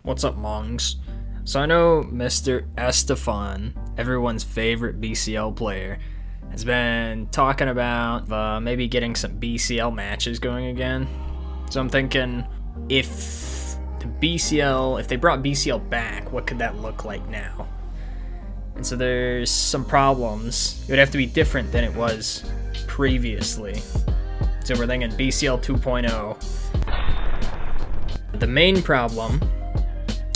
What's up, Mongs? So I know Mr. Estefan, everyone's favorite BCL player, has been talking about maybe getting some BCL matches going again. So I'm thinking, if they brought BCL back, what could that look like now? And so there's some problems. It would have to be different than it was previously. So we're thinking BCL 2.0. The main problem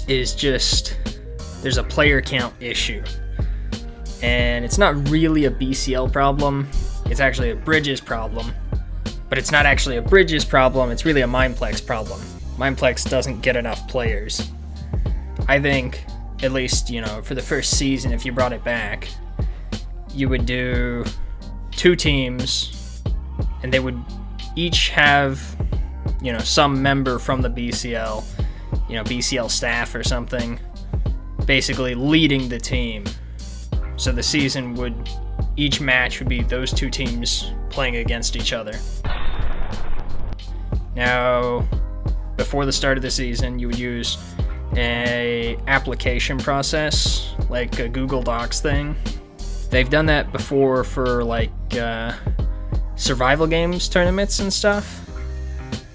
is just there's a player count issue. And it's not really a BCL problem, it's actually a Bridges problem. But it's not actually a Bridges problem, it's really a Mindplex problem. Mindplex doesn't get enough players. I think, at least, for the first season, if you brought it back, you would do 2 teams, and they would each have, some member from the BCL, BCL staff or something, basically leading the team. So the season each match would be those 2 teams playing against each other. Now, before the start of the season, you would use a application process, like a Google Docs thing. They've done that before for survival games tournaments and stuff.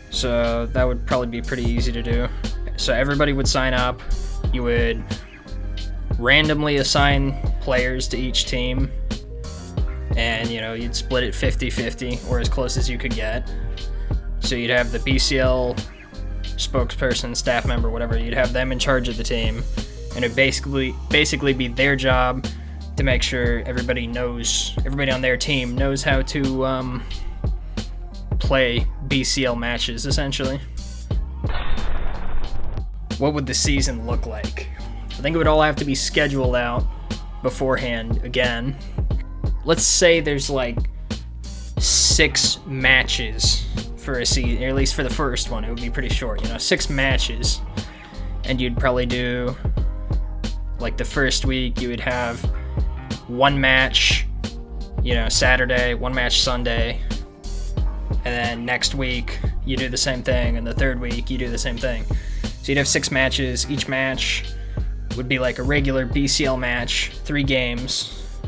So that would probably be pretty easy to do. So everybody would sign up. You would randomly assign players to each team. And, you'd split it 50-50, or as close as you could get. So you'd have the BCL spokesperson, staff member, whatever, you'd have them in charge of the team. And it'd basically be their job to make sure everybody on their team knows how to play BCL matches, essentially. What would the season look like? I think it would all have to be scheduled out beforehand again. Let's say there's 6 matches for a season, or at least for the first one. It would be pretty short, 6 matches. And you'd probably do, the first week, you would have 1 match, Saturday, 1 match Sunday. And then next week, you do the same thing, and the third week, you do the same thing. So you'd have 6 matches. Each match would be like a regular BCL match, 3 games.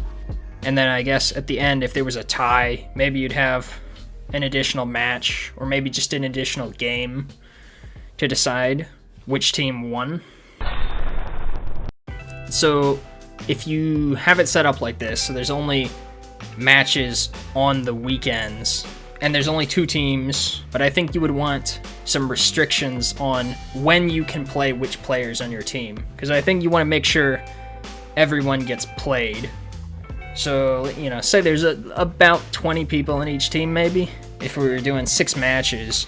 And then I guess at the end, if there was a tie, maybe you'd have an additional match, or maybe just an additional game to decide which team won. So if you have it set up like this, so there's only matches on the weekends, and there's only 2 teams, but I think you would want some restrictions on when you can play which players on your team, because I think you want to make sure everyone gets played. So, say there's about 20 people in each team, maybe. If we were doing 6 matches,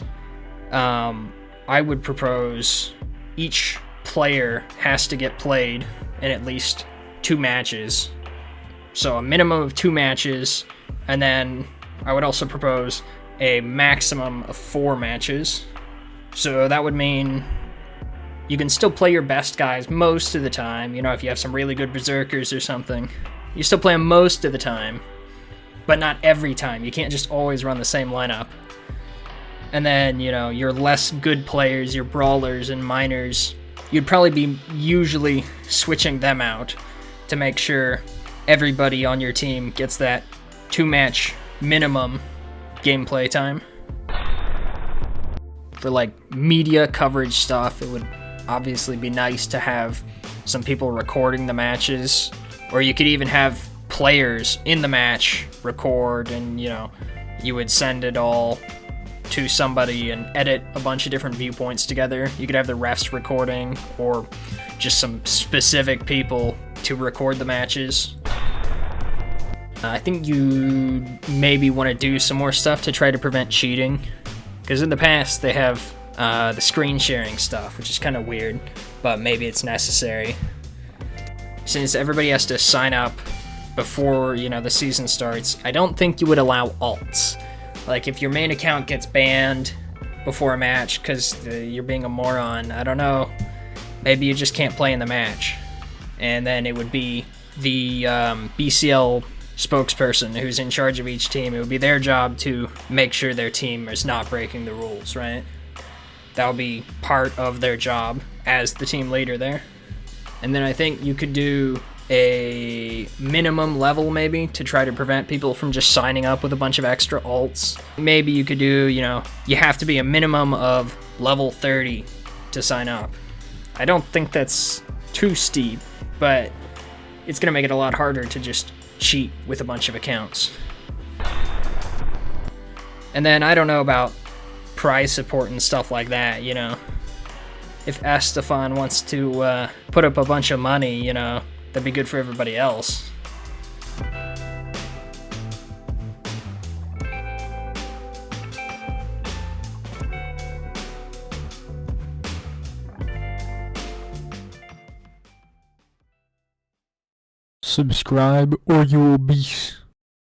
I would propose each player has to get played in at least 2 matches. So a minimum of 2 matches, and then I would also propose a maximum of 4 matches. So that would mean you can still play your best guys most of the time. If you have some really good berserkers or something, you still play them most of the time, but not every time. You can't just always run the same lineup. And then, your less good players, your brawlers and miners, you'd probably be usually switching them out to make sure everybody on your team gets that 2-match minimum gameplay time. For media coverage stuff, it would obviously be nice to have some people recording the matches, or you could even have players in the match record, and you would send it all to somebody and edit a bunch of different viewpoints together. You could have the refs recording, or just some specific people to record the matches. I think you maybe want to do some more stuff to try to prevent cheating, because in the past they have the screen sharing stuff, which is kind of weird, but maybe it's necessary. Since everybody has to sign up before, the season starts, I don't think you would allow alts. If your main account gets banned before a match because you're being a moron, I don't know, maybe you just can't play in the match. And then it would be the BCL spokesperson who's in charge of each team. It would be their job to make sure their team is not breaking the rules, right? That would be part of their job. as the team leader there. And then I think you could do a minimum level maybe to try to prevent people from just signing up with a bunch of extra alts. Maybe you could do, you have to be a minimum of level 30 to sign up. I don't think that's too steep, but it's going to make it a lot harder to just cheat with a bunch of accounts. And then I don't know about prize support and stuff like that, If Estefan wants to put up a bunch of money, that'd be good for everybody else. Subscribe or you will be